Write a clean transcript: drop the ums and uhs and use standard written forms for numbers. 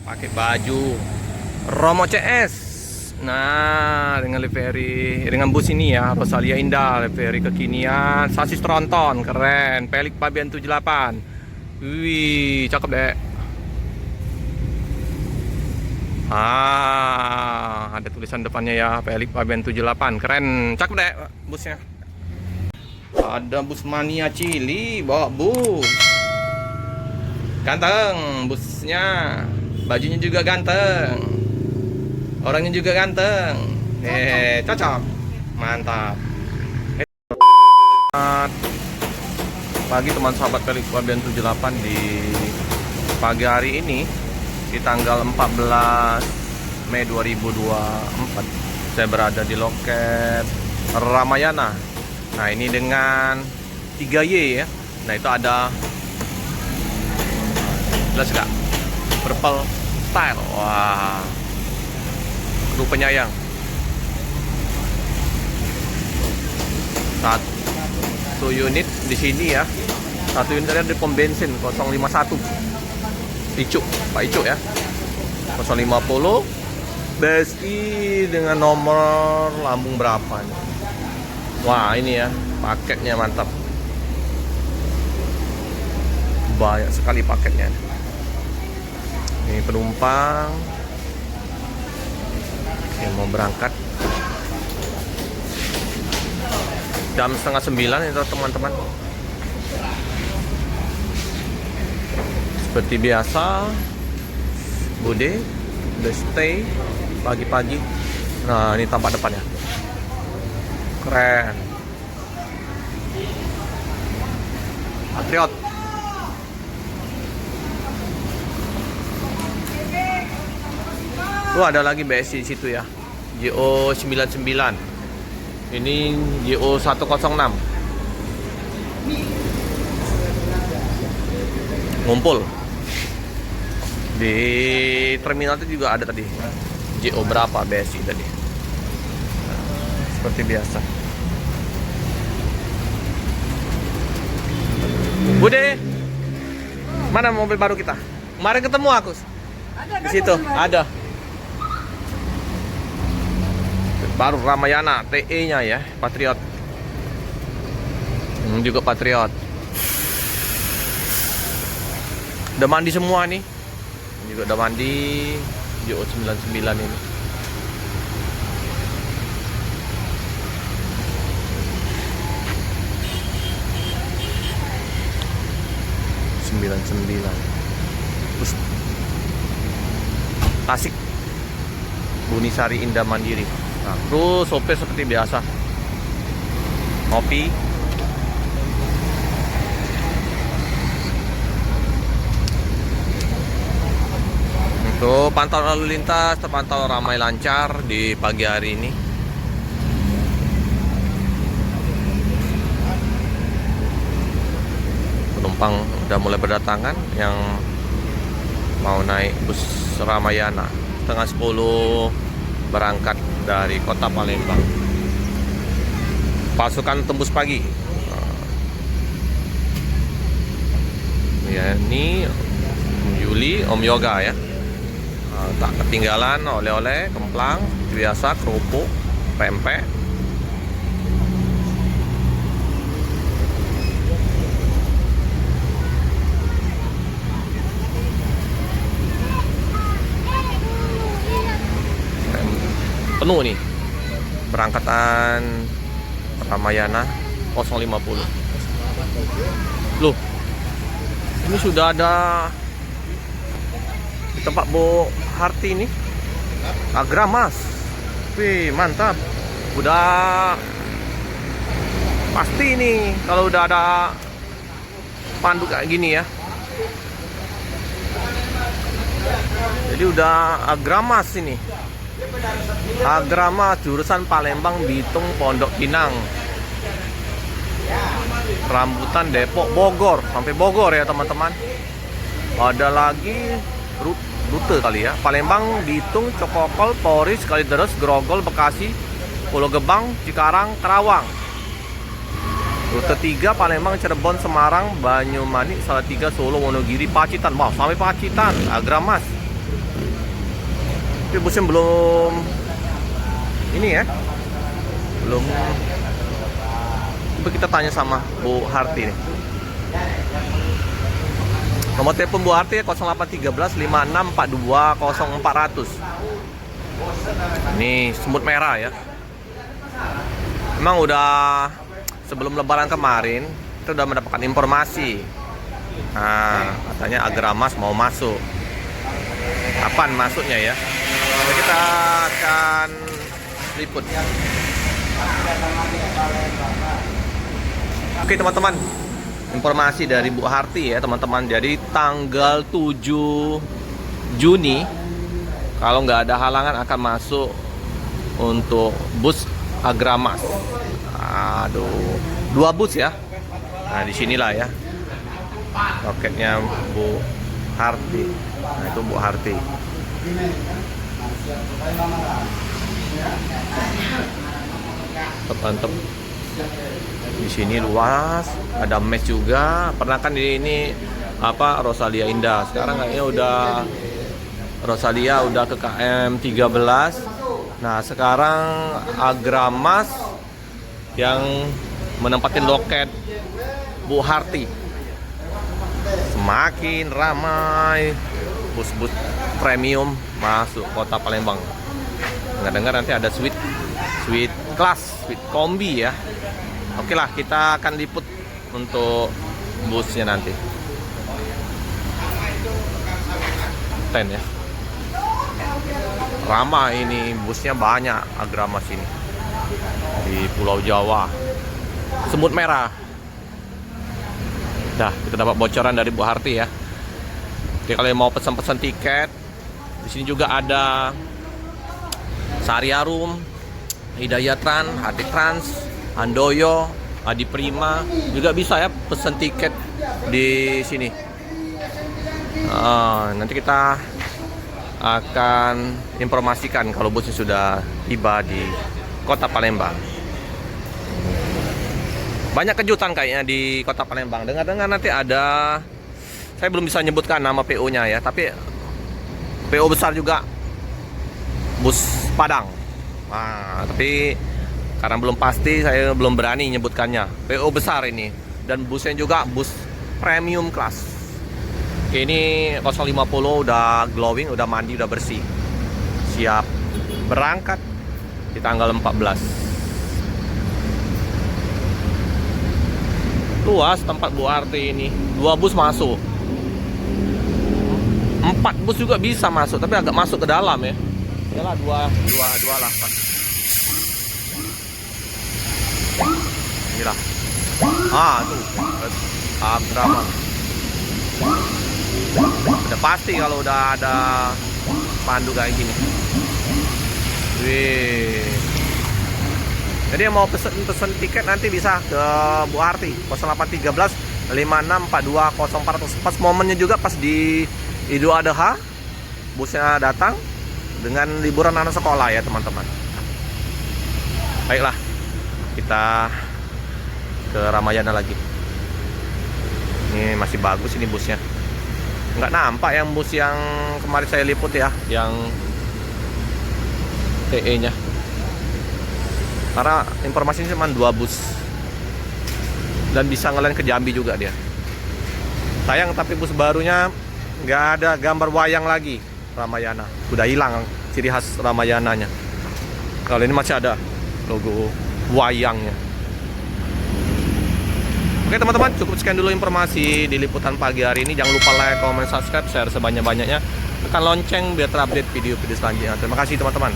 pakai baju Romo CS. Nah, dengan livery, dengan bus ini ya, Rosalia Indah, livery kekinian, sasis tronton, keren, Pelik Pabean 78. Wih, cakep deh. Ada tulisan depannya ya, Pelik Pabean 78, keren, cakep deh busnya. Ada bus Mania Cili, bawa bus. Ganteng busnya, bajunya juga ganteng, orangnya juga ganteng. Cocok, mantap. Pagi teman sahabat Pelik Pabean 78 di pagi hari ini di tanggal 14 Mei 2024. Saya berada di loket Ramayana. Nah, ini dengan 3Y ya. Nah, itu ada jelas gak? Purple Style. Wah, kru penyayang. Satu unit di sini ya. Satu unit ada di pom bensin 051. Icuk, Pak Icuk ya. 050 BSI dengan nomor lambung berapa nih? Wah, ini ya, paketnya mantap. Banyak sekali paketnya. Ini penumpang yang mau berangkat jam setengah 9 itu teman-teman. Seperti biasa, Bude udah stay pagi-pagi. Nah, ini tampak depannya, keren. Patriot. Tuh ada lagi BSI di situ ya. JO 99. Ini JO 106. Ngumpul. Di terminal itu juga ada tadi. JO berapa BSI tadi. Nah, seperti biasa. Bude, mana mobil baru kita? Kemarin ketemu aku. Di situ ada. Baru Ramayana, TE-nya ya, Patriot. Juga Patriot. Udah mandi semua nih. Juga udah mandi. JO 99 ini. Terus Tasik Bunisari Indah Mandiri. Nah, terus sopir seperti biasa ngopi. Untuk pantau lalu lintas terpantau ramai lancar di pagi hari ini. Penumpang udah mulai berdatangan yang mau naik bus Ramayana. Setengah 10 berangkat dari kota Palembang. Pasukan tembus pagi. Ya, ini Om Yuli, Om Yoga ya. Tak ketinggalan oleh-oleh, kemplang, biasa, kerupuk, pempek. Penuh nih berangkatan Ramayana 050. Loh, ini sudah ada di tempat Bu Harti ini Agramas. Wih, mantap. Udah pasti nih kalau udah ada pandu kayak gini ya. Jadi udah Agramas ini. Agramas jurusan Palembang, Bitung, Pondok Pinang, Rambutan, Depok, Bogor, sampai Bogor ya teman-teman. Ada lagi rute kali ya, Palembang, Bitung, Cokokol, Poris, Kalideres, Grogol, Bekasi, Pulau Gebang, Cikarang, Karawang. Rute 3 Palembang, Cirebon, Semarang, Banyumanik, Salatiga, Solo, Wonogiri, Pacitan. Wow, sampai Pacitan, Agramas. Tapi busnya belum ini ya, belum. Coba kita tanya sama Bu Harti nih. Nomor telepon Bu Harti 0813 5642 0400. Ini semut merah ya. Memang udah sebelum lebaran kemarin kita udah mendapatkan informasi. Nah, katanya Agramas mau masuk. Kapan masuknya ya? Jadi kita akan liput. Oke teman-teman, informasi dari Bu Harti ya teman-teman. Jadi tanggal 7 Juni kalau nggak ada halangan akan masuk untuk bus Agramas. Aduh, 2 bus ya. Nah disinilah ya loketnya Bu Harti. Nah itu Bu Harti. Mantap. Di sini luas, ada mes juga. Pernah kan di ini apa Rosalia Indah. Sekarang kayaknya udah Rosalia udah ke KM 13. Nah, sekarang Agramas yang menempatin loket Bu Harti. Semakin ramai bus-bus premium masuk kota Palembang. Dengar-dengar nanti ada suite kelas, suite kombi ya. Oke lah, kita akan liput untuk busnya nanti. Ten ya. Ramai ini, busnya banyak Agramas ini. Di Pulau Jawa. Semut merah. Dah, kita dapat bocoran dari Bu Harti ya. Oke, kalau mau pesan-pesan tiket, di sini juga ada Sariarum, Hidayatran, Hati Trans, Handoyo, Adi Prima, juga bisa ya pesan tiket di sini. Nanti kita akan informasikan kalau busnya sudah tiba di kota Palembang. Banyak kejutan kayaknya di kota Palembang. Dengar-dengar nanti ada, saya belum bisa nyebutkan nama PO-nya ya, tapi PO besar juga, bus Padang. Nah, tapi karena belum pasti, saya belum berani nyebutkannya. PO besar ini, dan busnya juga bus premium kelas. Oke, ini 050 udah glowing, udah mandi, udah bersih, siap berangkat di tanggal 14. Luas tempat Bu Harti ini. 2 bus masuk, 4 bus juga bisa masuk, tapi agak masuk ke dalam ya. Yalah, dua lah Pak. Inilah. Tuh Agramas. Udah pasti kalau udah ada pandu kayak gini. Wih. Jadi yang mau pesen tiket nanti bisa ke Bu Harti 0813 5642 0400. Pas momennya juga pas di Idul Adha, busnya datang dengan liburan anak sekolah ya teman-teman. Baiklah, kita ke Ramayana lagi. Ini masih bagus ini busnya. Nggak nampak yang bus yang kemarin saya liput ya, yang TE nya. Karena informasinya cuma 2 bus. Dan bisa ngelain ke Jambi juga dia. Sayang tapi bus barunya nggak ada gambar wayang lagi Ramayana. Udah hilang ciri khas Ramayananya. Kalau ini masih ada logo wayangnya. Oke teman-teman, cukup sekian dulu informasi di liputan pagi hari ini. Jangan lupa like, comment, subscribe, share sebanyak-banyaknya. Tekan lonceng biar terupdate video-video selanjutnya. Terima kasih teman-teman.